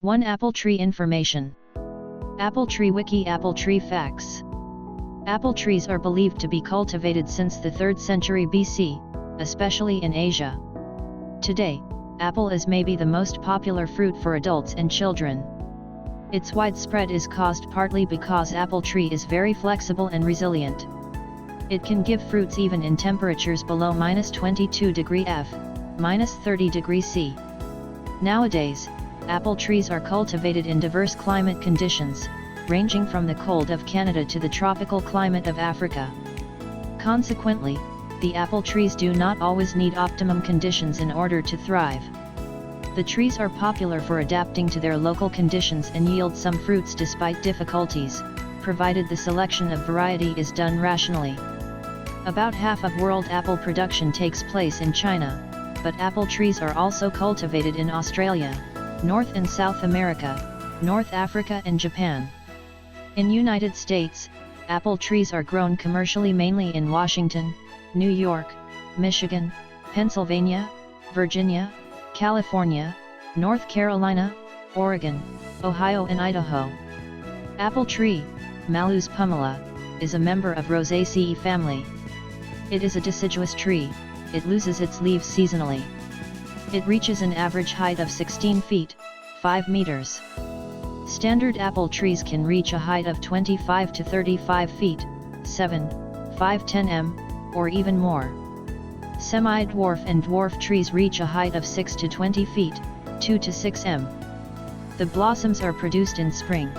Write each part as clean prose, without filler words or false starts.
1 Apple tree information. Apple Tree Wiki. Apple tree facts. Apple trees are believed to be cultivated since the 3rd century BC, especially in Asia. Today, apple is maybe the most popular fruit for adults and children. Its widespread is caused partly because apple tree is very flexible and resilient. It can give fruits even in temperatures below -22°F, -30°C. Nowadays, apple trees are cultivated in diverse climate conditions, ranging from the cold of Canada to the tropical climate of Africa. Consequently, the apple trees do not always need optimum conditions in order to thrive. The trees are popular for adapting to their local conditions and yield some fruits despite difficulties, provided the selection of variety is done rationally. About half of world apple production takes place in China, but apple trees are also cultivated in Australia, North and South America, North Africa and Japan. In United States, apple trees are grown commercially mainly in Washington, New York, Michigan, Pennsylvania, Virginia, California, North Carolina, Oregon, Ohio and Idaho. Apple tree, Malus pumila, is a member of Rosaceae family. It is a deciduous tree. It loses its leaves seasonally. It reaches an average height of 16 feet, 5 meters. Standard apple trees can reach a height of 25 to 35 feet, 7, 5-10 m, or even more. Semi-dwarf and dwarf trees reach a height of 6 to 20 feet, 2 to 6 m. The blossoms are produced in spring.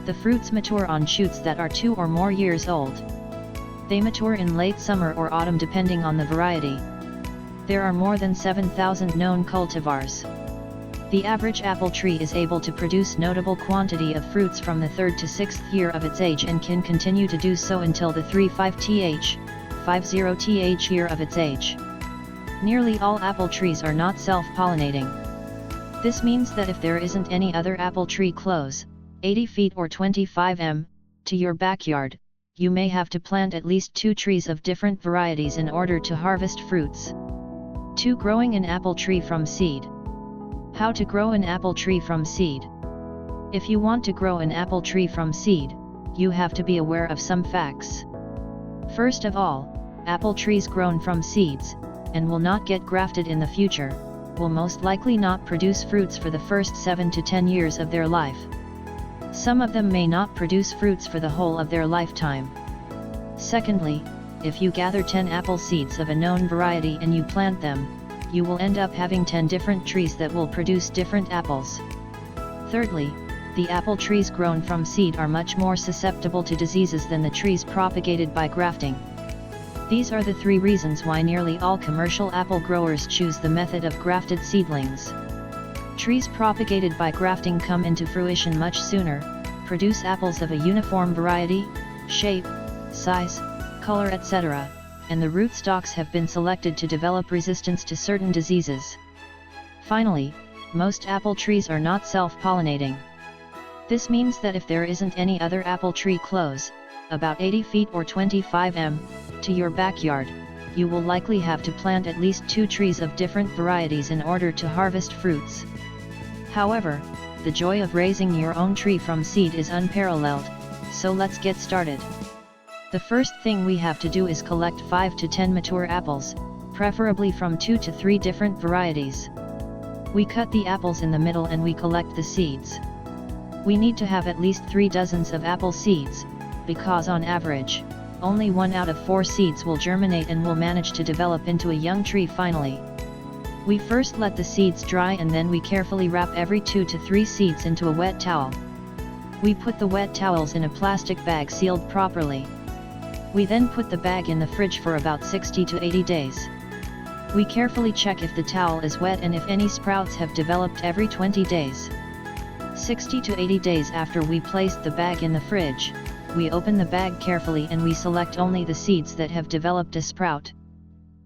The fruits mature on shoots that are 2 or more years old. They mature in late summer or autumn depending on the variety. There are more than 7,000 known cultivars. The average apple tree is able to produce notable quantity of fruits from the 3rd to 6th year of its age and can continue to do so until the 3-5th, 50th year of its age. Nearly all apple trees are not self-pollinating. This means that if there isn't any other apple tree close, 80 feet or 25 m, to your backyard, you may have to plant at least 2 trees of different varieties in order to harvest fruits. 2. Growing an apple tree from seed. How to grow an apple tree from seed. If you want to grow an apple tree from seed, you have to be aware of some facts. First of all, apple trees grown from seeds, and will not get grafted in the future, will most likely not produce fruits for the first 7 to 10 years of their life. Some of them may not produce fruits for the whole of their lifetime. Secondly, if you gather 10 apple seeds of a known variety and you plant them, you will end up having 10 different trees that will produce different apples. Thirdly, the apple trees grown from seed are much more susceptible to diseases than the trees propagated by grafting. These are the 3 reasons why nearly all commercial apple growers choose the method of grafted seedlings. Trees propagated by grafting come into fruition much sooner, produce apples of a uniform variety, shape, size, color etc., and the rootstocks have been selected to develop resistance to certain diseases. Finally, most apple trees are not self-pollinating. This means that if there isn't any other apple tree close, about 80 feet or 25 m, to your backyard, you will likely have to plant at least 2 trees of different varieties in order to harvest fruits. However, the joy of raising your own tree from seed is unparalleled, so let's get started. The first thing we have to do is collect 5 to 10 mature apples, preferably from 2 to 3 different varieties. We cut the apples in the middle and we collect the seeds. We need to have at least 3 dozens of apple seeds, because on average, only 1 out of 4 seeds will germinate and will manage to develop into a young tree finally. We first let the seeds dry and then we carefully wrap every 2 to 3 seeds into a wet towel. We put the wet towels in a plastic bag sealed properly. We then put the bag in the fridge for about 60 to 80 days. We carefully check if the towel is wet and if any sprouts have developed every 20 days. 60 to 80 days after we placed the bag in the fridge, we open the bag carefully and we select only the seeds that have developed a sprout.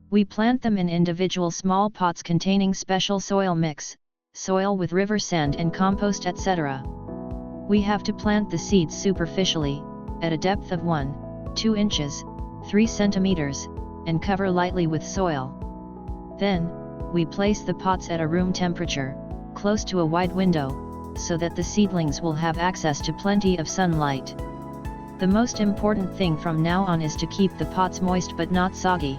We plant them in individual small pots containing special soil mix, soil with river sand and compost etc. We have to plant the seeds superficially, at a depth of 1-2 inches, 3 centimeters, and cover lightly with soil. Then, we place the pots at a room temperature, close to a wide window, so that the seedlings will have access to plenty of sunlight. The most important thing from now on is to keep the pots moist but not soggy.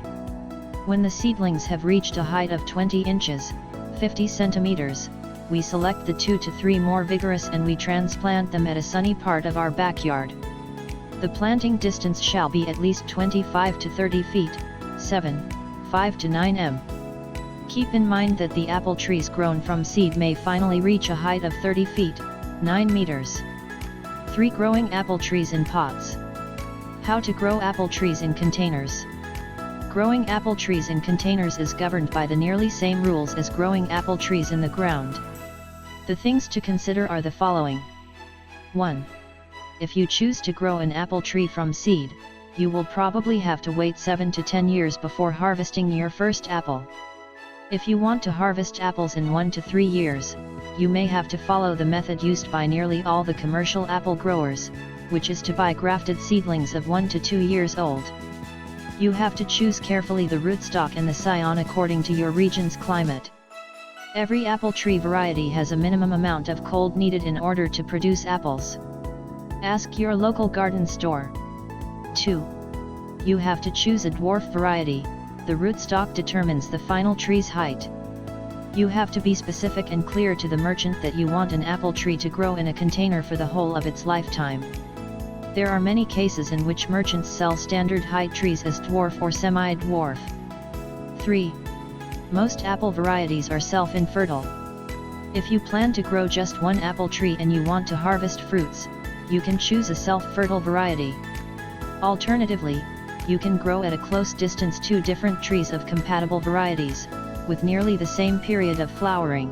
When the seedlings have reached a height of 20 inches, 50 centimeters, we select the 2 to 3 more vigorous and we transplant them at a sunny part of our backyard. The planting distance shall be at least 25 to 30 feet, 5 to 9 m. Keep in mind that the apple trees grown from seed may finally reach a height of 30 feet, 9 meters. 3. Growing apple trees in pots. How to grow apple trees in containers. Growing apple trees in containers is governed by the nearly same rules as growing apple trees in the ground. The things to consider are the following. 1. If you choose to grow an apple tree from seed, you will probably have to wait 7 to 10 years before harvesting your first apple. If you want to harvest apples in 1 to 3 years, you may have to follow the method used by nearly all the commercial apple growers, which is to buy grafted seedlings of 1 to 2 years old. You have to choose carefully the rootstock and the scion according to your region's climate. Every apple tree variety has a minimum amount of cold needed in order to produce apples. Ask your local garden store. 2. You have to choose a dwarf variety. The rootstock determines the final tree's height. You have to be specific and clear to the merchant that you want an apple tree to grow in a container for the whole of its lifetime. There are many cases in which merchants sell standard height trees as dwarf or semi-dwarf. 3. Most apple varieties are self-infertile. If you plan to grow just one apple tree and you want to harvest fruits, you can choose a self-fertile variety. Alternatively, you can grow at a close distance 2 different trees of compatible varieties, with nearly the same period of flowering.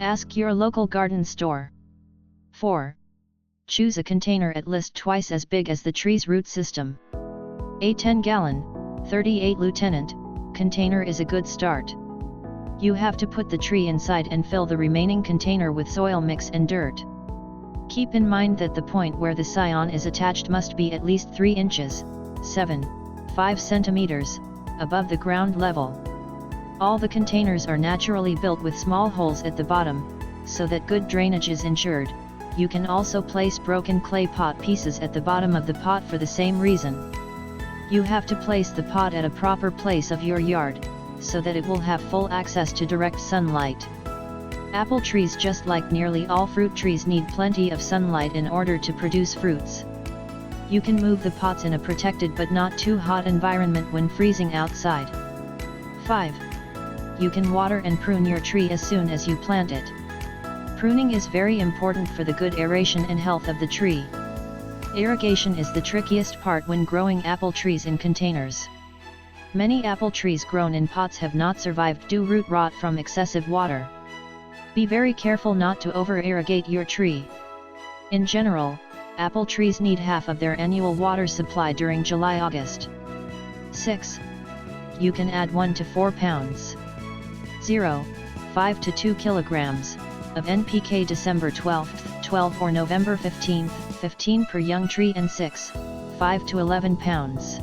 Ask your local garden store. 4. Choose a container at least twice as big as the tree's root system. A 10-gallon, 38-lieutenant, container is a good start. You have to put the tree inside and fill the remaining container with soil mix and dirt. Keep in mind that the point where the scion is attached must be at least 3 inches, 5 centimeters, above the ground level. All the containers are naturally built with small holes at the bottom, so that good drainage is ensured. You can also place broken clay pot pieces at the bottom of the pot for the same reason. You have to place the pot at a proper place of your yard, so that it will have full access to direct sunlight. Apple trees, just like nearly all fruit trees, need plenty of sunlight in order to produce fruits. You can move the pots in a protected but not too hot environment when freezing outside. 5. You can water and prune your tree as soon as you plant it. Pruning is very important for the good aeration and health of the tree. Irrigation is the trickiest part when growing apple trees in containers. Many apple trees grown in pots have not survived due root rot from excessive water. Be very careful not to over-irrigate your tree. In general, apple trees need half of their annual water supply during July-August. 6. You can add 1 to 4 pounds. 5 to 2 kilograms of NPK December 12th, 12 or November 15th, 15 per young tree, and 5 to 11 pounds.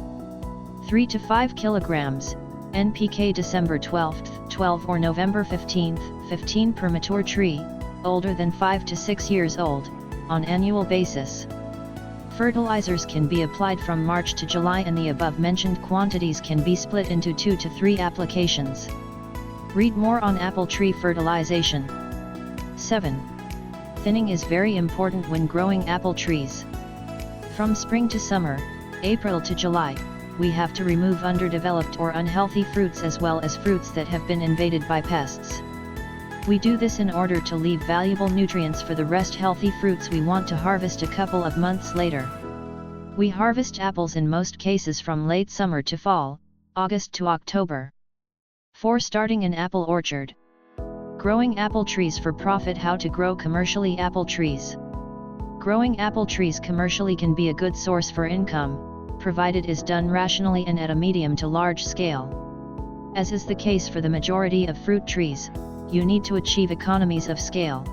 3 to 5 kilograms, NPK December 12th, 12 or November 15th, 15 per mature tree, older than 5 to 6 years old, on annual basis. Fertilizers can be applied from March to July, and the above-mentioned quantities can be split into 2 to 3 applications. Read more on apple tree fertilization. 7. Thinning is very important when growing apple trees. From spring to summer, April to July, we have to remove underdeveloped or unhealthy fruits as well as fruits that have been invaded by pests. We do this in order to leave valuable nutrients for the rest healthy fruits we want to harvest a couple of months later. We harvest apples in most cases from late summer to fall, August to October. 4. Starting an apple orchard. Growing apple trees for profit. How to grow commercially apple trees. Growing apple trees commercially can be a good source for income, provided it is done rationally and at a medium to large scale. As is the case for the majority of fruit trees, you need to achieve economies of scale.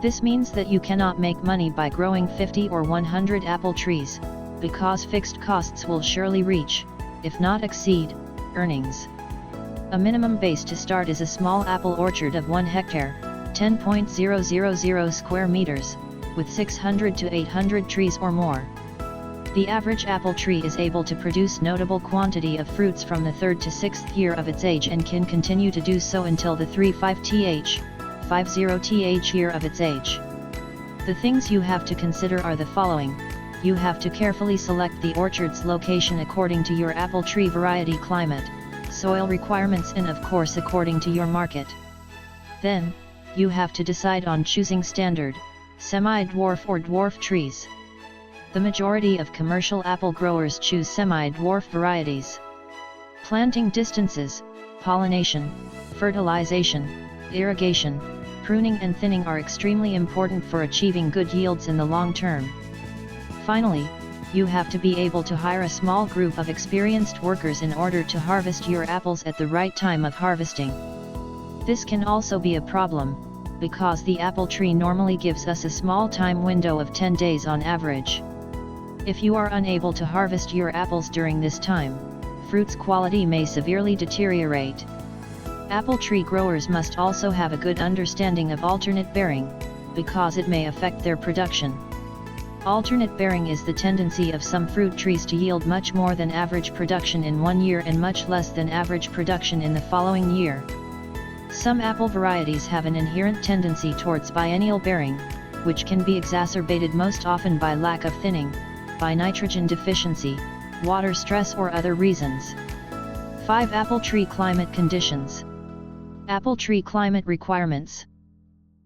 This means that you cannot make money by growing 50 or 100 apple trees, because fixed costs will surely reach, if not exceed, earnings. A minimum base to start is a small apple orchard of 1 hectare, 10.000 square meters, with 600 to 800 trees or more. The average apple tree is able to produce notable quantity of fruits from the 3rd to 6th year of its age and can continue to do so until the 50th year of its age. The things you have to consider are the following. You have to carefully select the orchard's location according to your apple tree variety, climate, soil requirements, and of course according to your market. Then, you have to decide on choosing standard, semi-dwarf or dwarf trees. The majority of commercial apple growers choose semi-dwarf varieties. Planting distances, pollination, fertilization, irrigation, pruning and thinning are extremely important for achieving good yields in the long term. Finally, you have to be able to hire a small group of experienced workers in order to harvest your apples at the right time of harvesting. This can also be a problem, because the apple tree normally gives us a small time window of 10 days on average. If you are unable to harvest your apples during this time, fruit's quality may severely deteriorate. Apple tree growers must also have a good understanding of alternate bearing, because it may affect their production. Alternate bearing is the tendency of some fruit trees to yield much more than average production in one year and much less than average production in the following year. Some apple varieties have an inherent tendency towards biennial bearing, which can be exacerbated most often by lack of thinning, by nitrogen deficiency, water stress or other reasons. 5 Apple tree climate conditions. Apple tree climate requirements.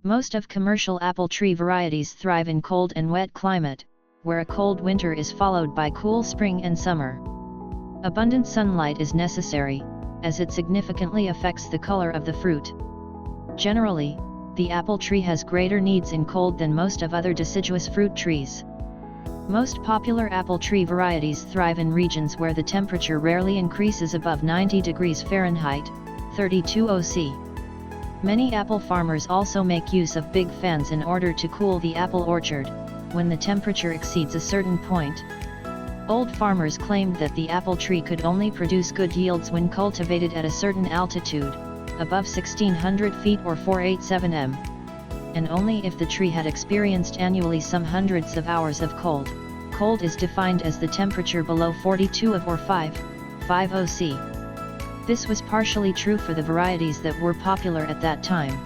Most of commercial apple tree varieties thrive in cold and wet climate, where a cold winter is followed by cool spring and summer. Abundant sunlight is necessary, as it significantly affects the color of the fruit. Generally, the apple tree has greater needs in cold than most of other deciduous fruit trees. Most popular apple tree varieties thrive in regions where the temperature rarely increases above 90 degrees Fahrenheit, 32 C. Many apple farmers also make use of big fans in order to cool the apple orchard, when the temperature exceeds a certain point. Old farmers claimed that the apple tree could only produce good yields when cultivated at a certain altitude, above 1600 feet or 487 m, and only if the tree had experienced annually some hundreds of hours of cold. Cold is defined as the temperature below 42 or 50 C. This was partially true for the varieties that were popular at that time.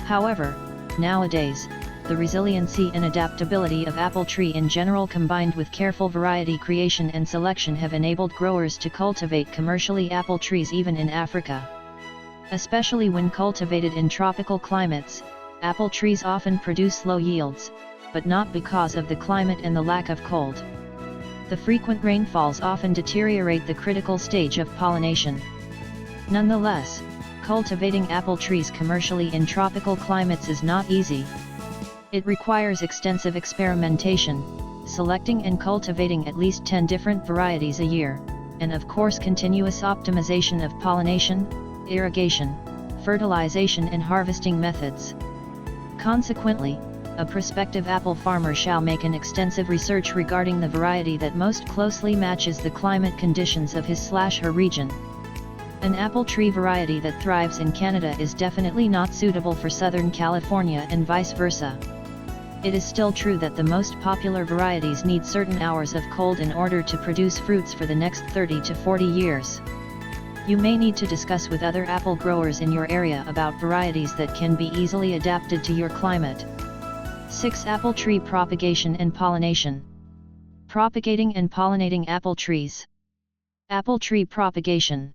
However, nowadays, the resiliency and adaptability of apple tree in general combined with careful variety creation and selection have enabled growers to cultivate commercially apple trees even in Africa. Especially when cultivated in tropical climates, apple trees often produce low yields, but not because of the climate and the lack of cold. The frequent rainfalls often deteriorate the critical stage of pollination. Nonetheless, cultivating apple trees commercially in tropical climates is not easy. It requires extensive experimentation, selecting and cultivating at least 10 different varieties a year, and of course continuous optimization of pollination, irrigation, fertilization and harvesting methods. Consequently, a prospective apple farmer shall make an extensive research regarding the variety that most closely matches the climate conditions of his/her region. An apple tree variety that thrives in Canada is definitely not suitable for Southern California and vice versa. It is still true that the most popular varieties need certain hours of cold in order to produce fruits for the next 30 to 40 years. You may need to discuss with other apple growers in your area about varieties that can be easily adapted to your climate. 6 Apple tree propagation and pollination. Propagating and pollinating apple trees. Apple tree propagation.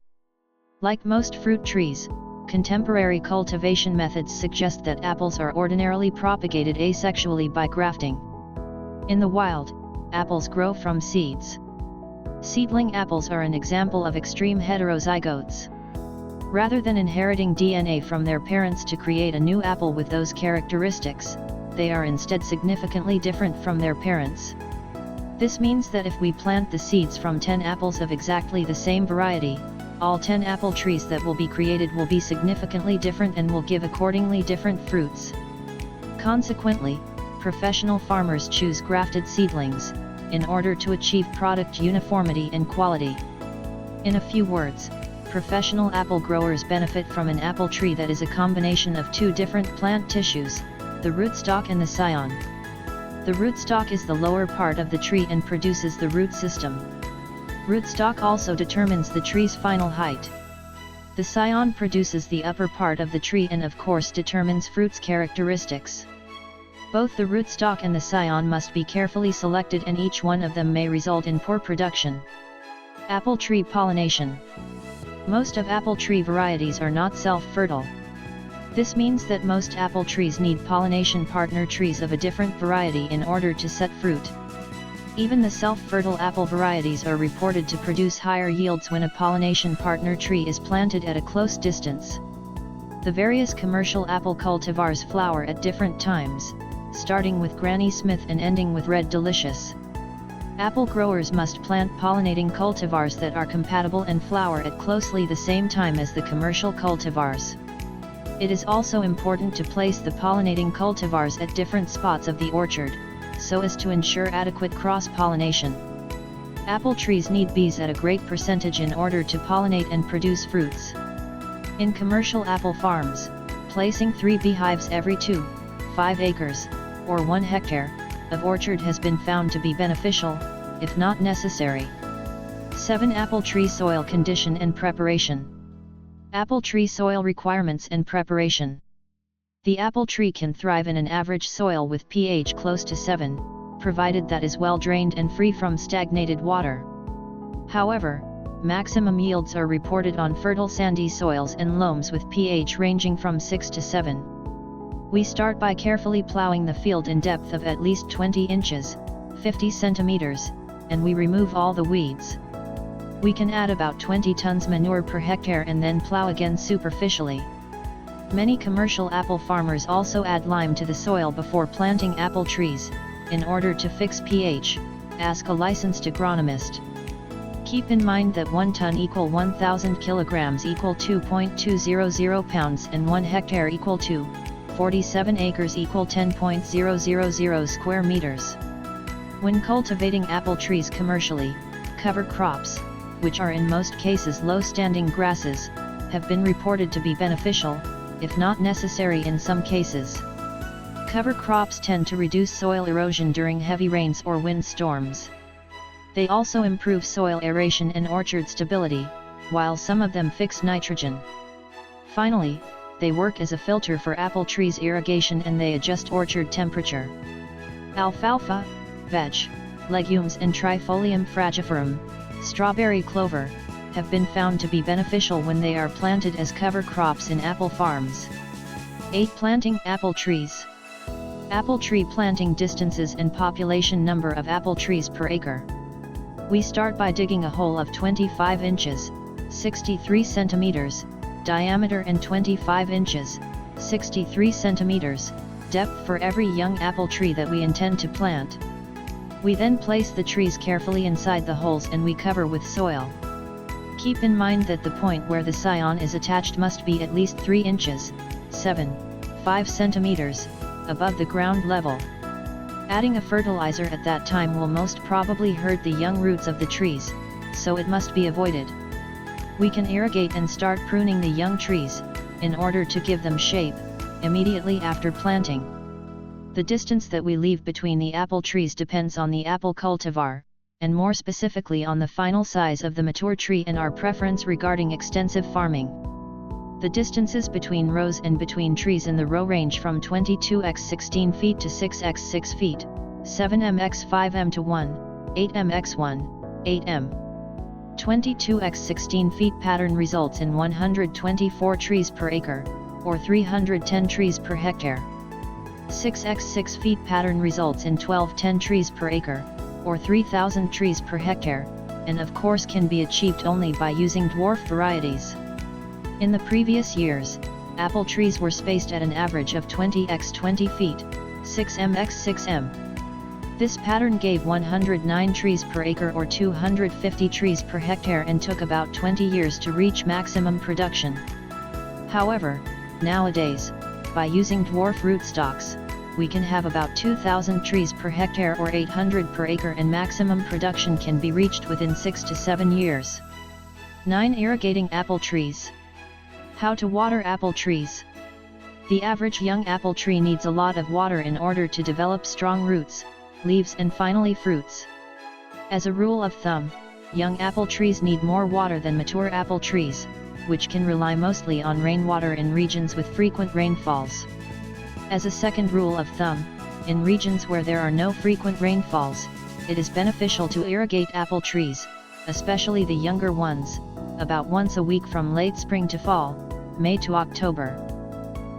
Like most fruit trees, contemporary cultivation methods suggest that apples are ordinarily propagated asexually by grafting. In the wild, apples grow from seeds. Seedling apples are an example of extreme heterozygotes. Rather than inheriting DNA from their parents to create a new apple with those characteristics, they are instead significantly different from their parents. This means that if we plant the seeds from 10 apples of exactly the same variety, all 10 apple trees that will be created will be significantly different and will give accordingly different fruits. Consequently, professional farmers choose grafted seedlings, in order to achieve product uniformity and quality. In a few words, Professional apple growers benefit from an apple tree that is a combination of two different plant tissues, the rootstock and the scion. The rootstock is the lower part of the tree and produces the root system. Rootstock also determines the tree's final height. The scion produces the upper part of the tree and of course determines fruit's characteristics. Both the rootstock and the scion must be carefully selected, and each one of them may result in poor production. Apple tree pollination. Most of apple tree varieties are not self-fertile. This means that most apple trees need pollination partner trees of a different variety in order to set fruit. Even the self-fertile apple varieties are reported to produce higher yields when a pollination partner tree is planted at a close distance. The various commercial apple cultivars flower at different times, starting with Granny Smith and ending with Red Delicious. Apple growers must plant pollinating cultivars that are compatible and flower at closely the same time as the commercial cultivars. It is also important to place the pollinating cultivars at different spots of the orchard, so as to ensure adequate cross-pollination. Apple trees need bees at a great percentage in order to pollinate and produce fruits. In commercial apple farms, placing 3 beehives every 2.5 acres, or 1 hectare, of orchard has been found to be beneficial, if not necessary. 7. Apple tree soil condition and preparation. Apple tree soil requirements and preparation. The apple tree can thrive in an average soil with pH close to 7, provided that is well drained and free from stagnated water. However, maximum yields are reported on fertile sandy soils and loams with pH ranging from 6 to 7. We start by carefully plowing the field in depth of at least 20 inches, 50 centimeters, and we remove all the weeds. We can add about 20 tons manure per hectare and then plow again superficially. Many commercial apple farmers also add lime to the soil before planting apple trees, in order to fix pH. Ask a licensed agronomist. Keep in mind that 1 ton equal 1,000 kilograms equal 2.200 pounds and 1 hectare equal to 47 acres equal 10.000 square meters. When cultivating apple trees commercially, cover crops, which are in most cases low-standing grasses, have been reported to be beneficial, if not necessary in some cases. Cover crops tend to reduce soil erosion during heavy rains or wind storms. They also improve soil aeration and orchard stability, while some of them fix nitrogen. Finally, they work as a filter for apple trees' irrigation and they adjust orchard temperature. Alfalfa, veg, legumes and Trifolium fragiferum, strawberry clover, have been found to be beneficial when they are planted as cover crops in apple farms. 8. Planting apple trees. Apple tree planting distances and population number of apple trees per acre. We start by digging a hole of 25 inches, 63 centimeters, diameter and 25 inches, 63 centimeters, depth for every young apple tree that we intend to plant. We then place the trees carefully inside the holes and we cover with soil. Keep in mind that the point where the scion is attached must be at least 3 inches, 5 centimeters, above the ground level. Adding a fertilizer at that time will most probably hurt the young roots of the trees, so it must be avoided. We can irrigate and start pruning the young trees, in order to give them shape, immediately after planting. The distance that we leave between the apple trees depends on the apple cultivar, and more specifically on the final size of the mature tree and our preference regarding extensive farming. The distances between rows and between trees in the row range from 22x 16 feet to 6x 6 feet, 7mx 5m to 1, 8mx 1, 8m. 22x 16 feet pattern results in 124 trees per acre, or 310 trees per hectare. 6x 6 feet pattern results in 1210 trees per acre, or 3,000 trees per hectare, and of course can be achieved only by using dwarf varieties. In the previous years, apple trees were spaced at an average of 20x 20 feet, 6mx 6m. This pattern gave 109 trees per acre or 250 trees per hectare and took about 20 years to reach maximum production. However, nowadays, by using dwarf rootstocks, we can have about 2,000 trees per hectare or 800 per acre and maximum production can be reached within 6 to 7 years. 9. Irrigating apple trees. How to water apple trees. The average young apple tree needs a lot of water in order to develop strong roots, leaves and finally fruits. As a rule of thumb, young apple trees need more water than mature apple trees, which can rely mostly on rainwater in regions with frequent rainfalls. As a second rule of thumb, in regions where there are no frequent rainfalls, it is beneficial to irrigate apple trees, especially the younger ones, about once a week from late spring to fall, May to October.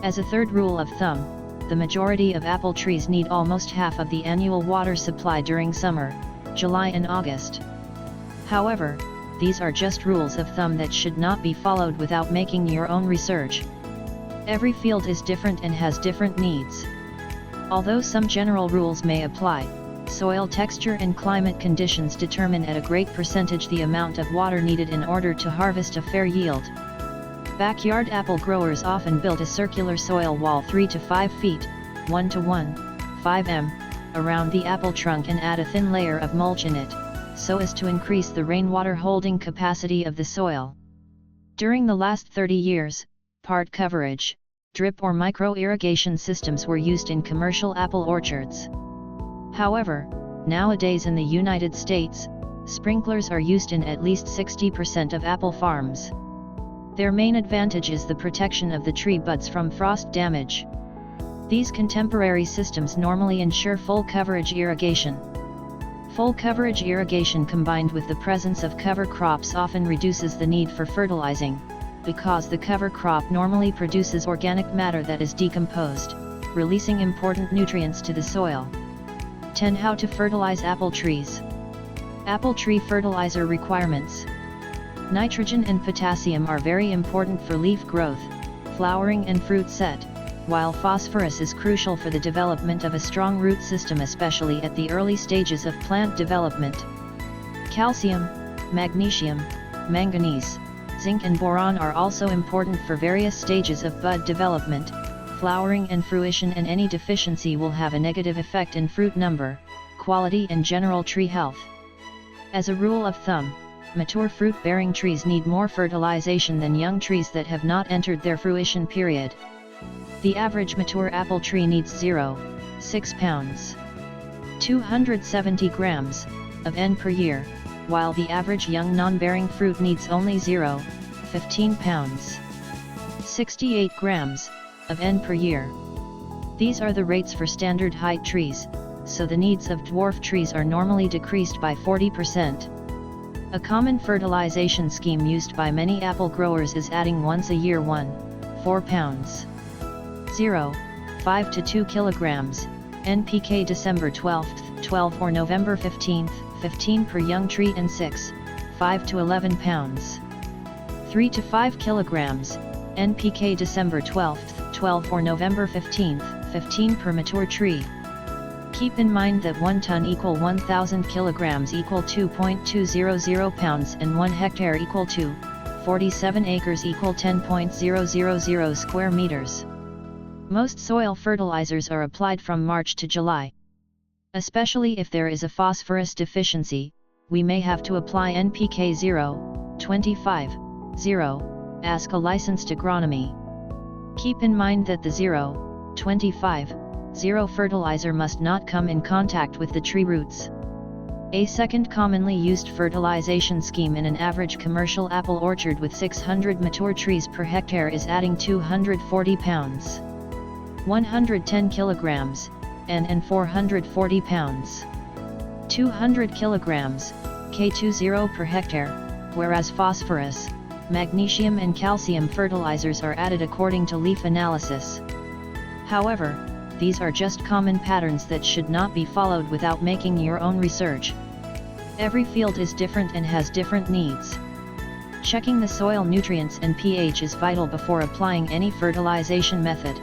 As a third rule of thumb, the majority of apple trees need almost half of the annual water supply during summer, July and August. However, these are just rules of thumb that should not be followed without making your own research. Every field is different and has different needs. Although some general rules may apply, soil texture and climate conditions determine at a great percentage the amount of water needed in order to harvest a fair yield. Backyard apple growers often build a circular soil wall 3 to 5 feet, 1 to 1, 5 m, around the apple trunk and add a thin layer of mulch in it, so as to increase the rainwater holding capacity of the soil. During the last 30 years, part coverage, drip or micro-irrigation systems were used in commercial apple orchards. However, nowadays in the United States, sprinklers are used in at least 60% of apple farms. Their main advantage is the protection of the tree buds from frost damage. These contemporary systems normally ensure full coverage irrigation. Full coverage irrigation combined with the presence of cover crops often reduces the need for fertilizing, because the cover crop normally produces organic matter that is decomposed, releasing important nutrients to the soil. 10. How to fertilize apple trees. Apple tree fertilizer requirements. Nitrogen and potassium are very important for leaf growth, flowering and fruit set, while phosphorus is crucial for the development of a strong root system, especially at the early stages of plant development. Calcium, magnesium, manganese, zinc and boron are also important for various stages of bud development, flowering and fruition, and any deficiency will have a negative effect in fruit number, quality and general tree health. As a rule of thumb, mature fruit-bearing trees need more fertilization than young trees that have not entered their fruition period. The average mature apple tree needs 0.6 pounds, 270 grams, of N per year, while the average young non-bearing fruit needs only 0.15 pounds, 68 grams, of N per year. These are the rates for standard height trees, so the needs of dwarf trees are normally decreased by 40%. A common fertilization scheme used by many apple growers is adding once a year 1.4 pounds, 0.5 to 2 kilograms, NPK December 12th, 12 or November 15th, 15 per young tree, and 6.5 to 11 pounds, 3 to 5 kilograms, NPK December 12th, 12 or November 15th, 15 per mature tree. Keep in mind that 1 ton equal 1,000 kilograms equal 2.200 pounds and 1 hectare equal to 47 acres equal 10.000 square meters. Most soil fertilizers are applied from March to July. Especially if there is a phosphorus deficiency, we may have to apply NPK 0.25, 0, ask a licensed agronomy. Keep in mind that the 0.25, 0 fertilizer must not come in contact with the tree roots. A second commonly used fertilization scheme in an average commercial apple orchard with 600 mature trees per hectare is adding 240 pounds, 110 kilograms, N and 440 pounds, 200 kilograms, K20 per hectare, whereas phosphorus, magnesium and calcium fertilizers are added according to leaf analysis. However, these are just common patterns that should not be followed without making your own research. Every field is different and has different needs. Checking the soil nutrients and pH is vital before applying any fertilization method.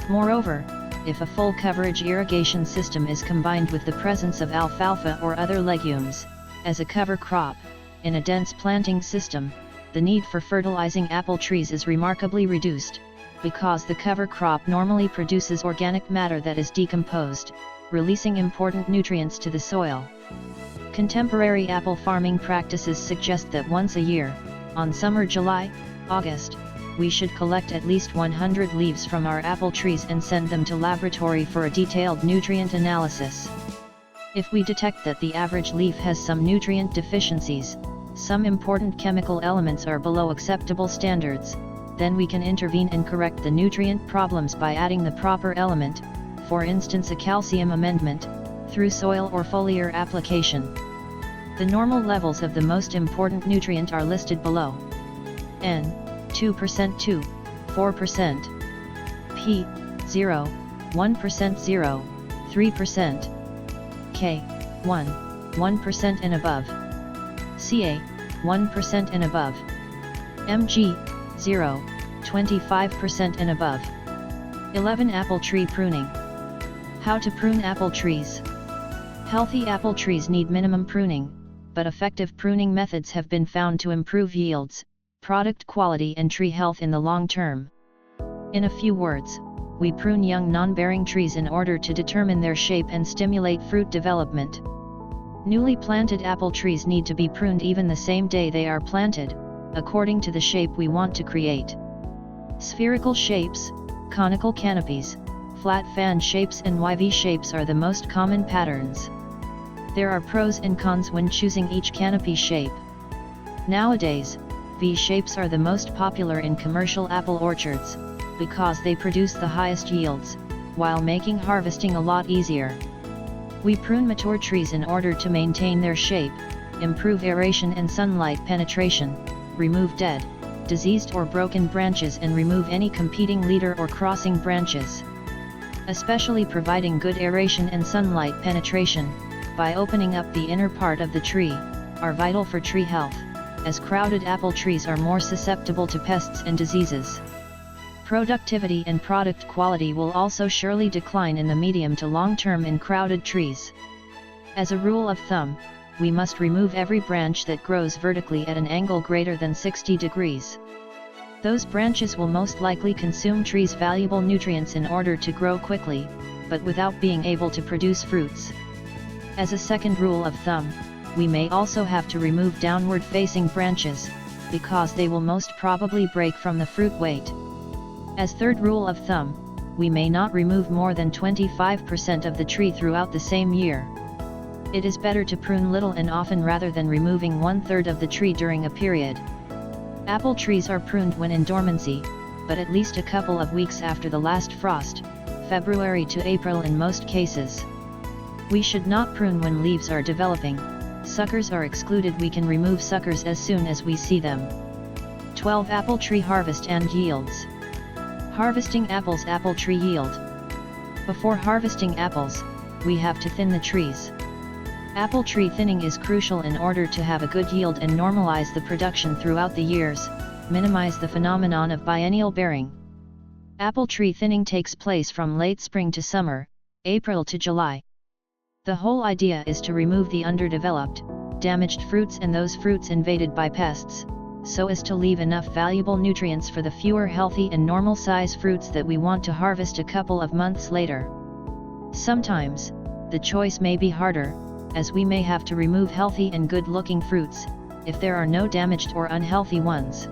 Moreover, if a full coverage irrigation system is combined with the presence of alfalfa or other legumes, as a cover crop, in a dense planting system, the need for fertilizing apple trees is remarkably reduced, because the cover crop normally produces organic matter that is decomposed, releasing important nutrients to the soil. Contemporary apple farming practices suggest that once a year, On summer July, August, we should collect at least 100 leaves from our apple trees and send them to laboratory for a detailed nutrient analysis. If we detect that the average leaf has some nutrient deficiencies, some important chemical elements are below acceptable standards, then we can intervene and correct the nutrient problems by adding the proper element, for instance a calcium amendment, through soil or foliar application. The normal levels of the most important nutrient are listed below. N, 2% 2, 4%. P, 0, 1% 0, 3%. K, 1, 1% and above. Ca, 1% and above. Mg, 0, 25% and above. 11. Apple tree pruning. How to prune apple trees. Healthy apple trees need minimum pruning, but effective pruning methods have been found to improve yields, product quality and tree health in the long term. In a few words, we prune young non-bearing trees in order to determine their shape and stimulate fruit development. Newly planted apple trees need to be pruned even the same day they are planted, according to the shape we want to create. Spherical shapes, conical canopies, flat fan shapes and YV shapes are the most common patterns. There are pros and cons when choosing each canopy shape. Nowadays, V shapes are the most popular in commercial apple orchards, because they produce the highest yields, while making harvesting a lot easier. We prune mature trees in order to maintain their shape, improve aeration and sunlight penetration, remove dead, diseased or broken branches and remove any competing leader or crossing branches. Especially providing good aeration and sunlight penetration, by opening up the inner part of the tree, are vital for tree health, as crowded apple trees are more susceptible to pests and diseases. Productivity and product quality will also surely decline in the medium to long term in crowded trees. As a rule of thumb, we must remove every branch that grows vertically at an angle greater than 60 degrees. Those branches will most likely consume trees' valuable nutrients in order to grow quickly, but without being able to produce fruits. As a second rule of thumb, we may also have to remove downward-facing branches, because they will most probably break from the fruit weight. As third rule of thumb, we may not remove more than 25% of the tree throughout the same year. It is better to prune little and often rather than removing 1/3 of the tree during a period. Apple trees are pruned when in dormancy, but at least a couple of weeks after the last frost, February to April in most cases. We should not prune when leaves are developing. Suckers are excluded. We can remove suckers as soon as we see them. 12. Apple tree harvest and yields. Harvesting apples. Apple tree yield. Before harvesting apples, we have to thin the trees. Apple tree thinning is crucial in order to have a good yield and normalize the production throughout the years, minimize the phenomenon of biennial bearing. Apple tree thinning takes place from late spring to summer, April to July. The whole idea is to remove the underdeveloped, damaged fruits and those fruits invaded by pests, so as to leave enough valuable nutrients for the fewer healthy and normal size fruits that we want to harvest a couple of months later. Sometimes, the choice may be harder, as we may have to remove healthy and good-looking fruits, if there are no damaged or unhealthy ones.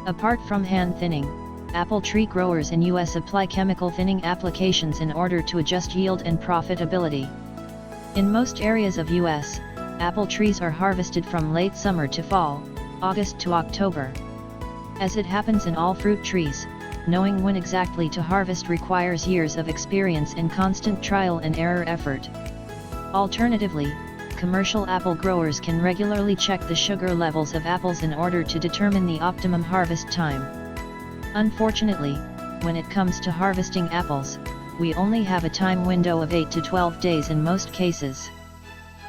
Apart from hand thinning, apple tree growers in US apply chemical thinning applications in order to adjust yield and profitability. In most areas of US, apple trees are harvested from late summer to fall, August to October. As it happens in all fruit trees, knowing when exactly to harvest requires years of experience and constant trial and error effort. Alternatively, commercial apple growers can regularly check the sugar levels of apples in order to determine the optimum harvest time. Unfortunately, when it comes to harvesting apples, we only have a time window of 8 to 12 days in most cases.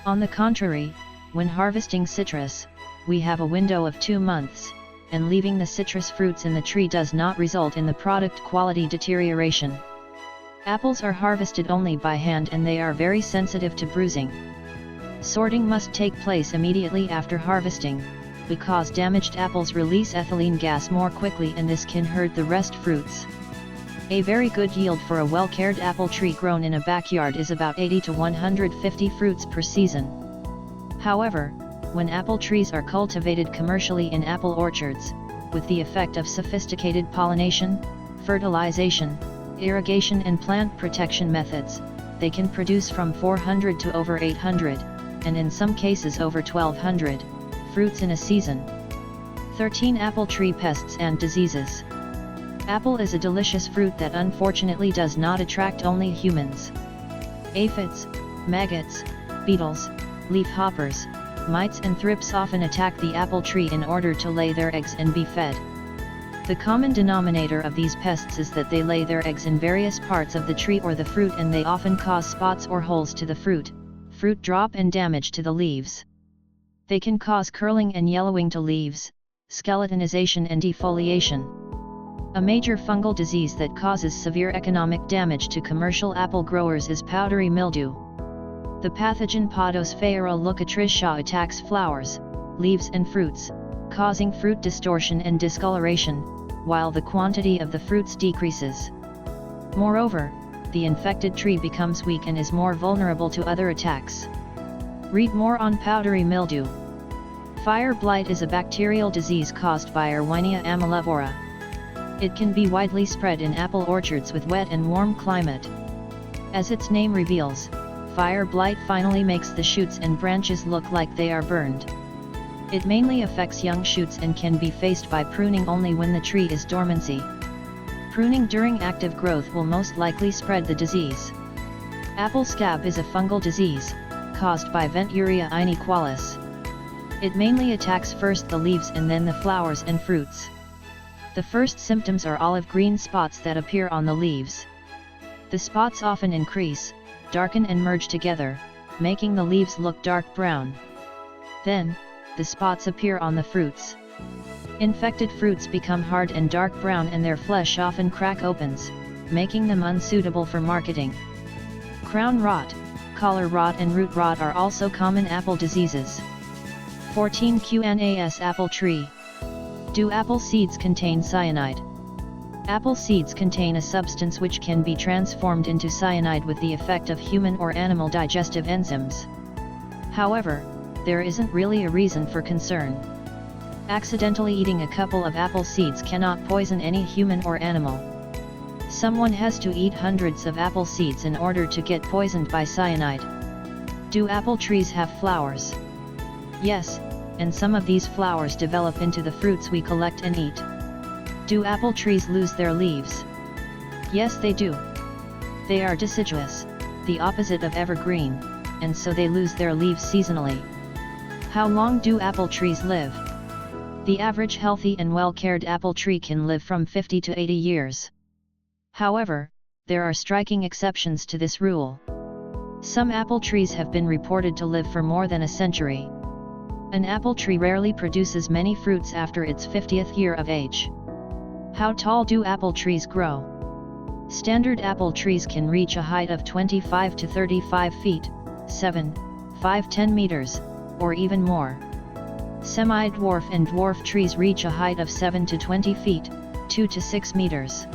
On the contrary, when harvesting citrus, we have a window of 2 months, and leaving the citrus fruits in the tree does not result in the product quality deterioration. Apples are harvested only by hand and they are very sensitive to bruising. Sorting must take place immediately after harvesting, because damaged apples release ethylene gas more quickly and this can hurt the rest fruits. A very good yield for a well-cared apple tree grown in a backyard is about 80 to 150 fruits per season. However, When apple trees are cultivated commercially in apple orchards, with the effect of sophisticated pollination, fertilization, irrigation and plant protection methods, they can produce from 400 to over 800, and in some cases over 1200, fruits in a season. 13 Apple tree pests and diseases. Apple is a delicious fruit that unfortunately does not attract only humans. Aphids, maggots, beetles, leaf hoppers, mites and thrips often attack the apple tree in order to lay their eggs and be fed. The common denominator of these pests is that they lay their eggs in various parts of the tree or the fruit, and they often cause spots or holes to the fruit drop and damage to the leaves. They can cause curling and yellowing to leaves, skeletonization and defoliation. A major fungal disease that causes severe economic damage to commercial apple growers is powdery mildew. The pathogen Podosphaera leucotriscia attacks flowers, leaves and fruits, causing fruit distortion and discoloration, while the quantity of the fruits decreases. Moreover, the infected tree becomes weak and is more vulnerable to other attacks. Read more on powdery mildew. Fire blight is a bacterial disease caused by Erwinia amylivora. It can be widely spread in apple orchards with wet and warm climate. As its name reveals, fire blight finally makes the shoots and branches look like they are burned. It mainly affects young shoots and can be faced by pruning only when the tree is dormancy. Pruning during active growth will most likely spread the disease. Apple scab is a fungal disease, caused by Venturia inequalis. It mainly attacks first the leaves and then the flowers and fruits. The first symptoms are olive green spots that appear on the leaves. The spots often increase, darken and merge together, making the leaves look dark brown. Then, the spots appear on the fruits. Infected fruits become hard and dark brown and their flesh often crack opens, making them unsuitable for marketing. Crown rot, collar rot and root rot are also common apple diseases. 14 Qnas apple tree. Do apple seeds contain cyanide? Apple seeds contain a substance which can be transformed into cyanide with the effect of human or animal digestive enzymes. However, there isn't really a reason for concern. Accidentally eating a couple of apple seeds cannot poison any human or animal. Someone has to eat hundreds of apple seeds in order to get poisoned by cyanide. Do apple trees have flowers? Yes, and some of these flowers develop into the fruits we collect and eat. Do apple trees lose their leaves? Yes, they do. They are deciduous, the opposite of evergreen, and so they lose their leaves seasonally. How long do apple trees live? The average healthy and well-cared apple tree can live from 50 to 80 years. However, there are striking exceptions to this rule. Some apple trees have been reported to live for more than a century. An apple tree rarely produces many fruits after its 50th year of age. How tall do apple trees grow? Standard apple trees can reach a height of 25 to 35 feet, 7.5–10 meters, or even more. Semi-dwarf and dwarf trees reach a height of 7 to 20 feet, 2 to 6 meters.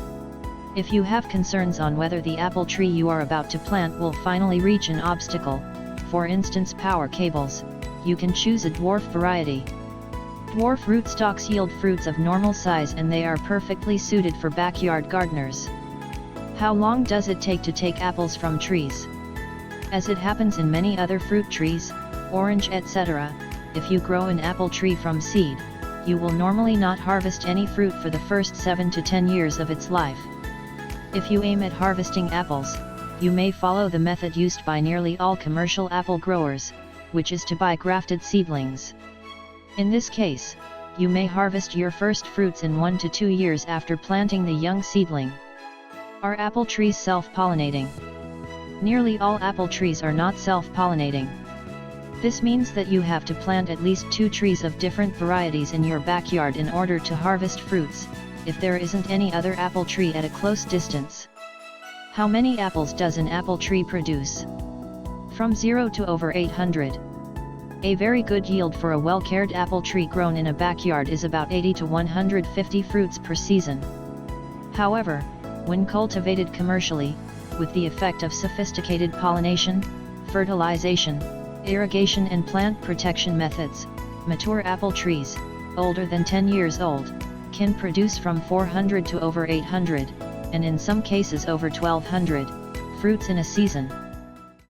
If you have concerns on whether the apple tree you are about to plant will finally reach an obstacle, for instance power cables, you can choose a dwarf variety. Dwarf rootstocks yield fruits of normal size and they are perfectly suited for backyard gardeners. How long does it take to take apples from trees? As it happens in many other fruit trees, orange etc., if you grow an apple tree from seed, you will normally not harvest any fruit for the first 7 to 10 years of its life. If you aim at harvesting apples, you may follow the method used by nearly all commercial apple growers, which is to buy grafted seedlings. In this case, you may harvest your first fruits in 1 to 2 years after planting the young seedling. Are apple trees self-pollinating? Nearly all apple trees are not self-pollinating. This means that you have to plant at least 2 trees of different varieties in your backyard in order to harvest fruits, if there isn't any other apple tree at a close distance. How many apples does an apple tree produce? From 0 to over 800. A very good yield for a well-cared apple tree grown in a backyard is about 80 to 150 fruits per season. However, when cultivated commercially, with the effect of sophisticated pollination, fertilization, Irrigation and plant protection methods. Mature apple trees, older than 10 years old, can produce from 400 to over 800, and in some cases over 1200, fruits in a season.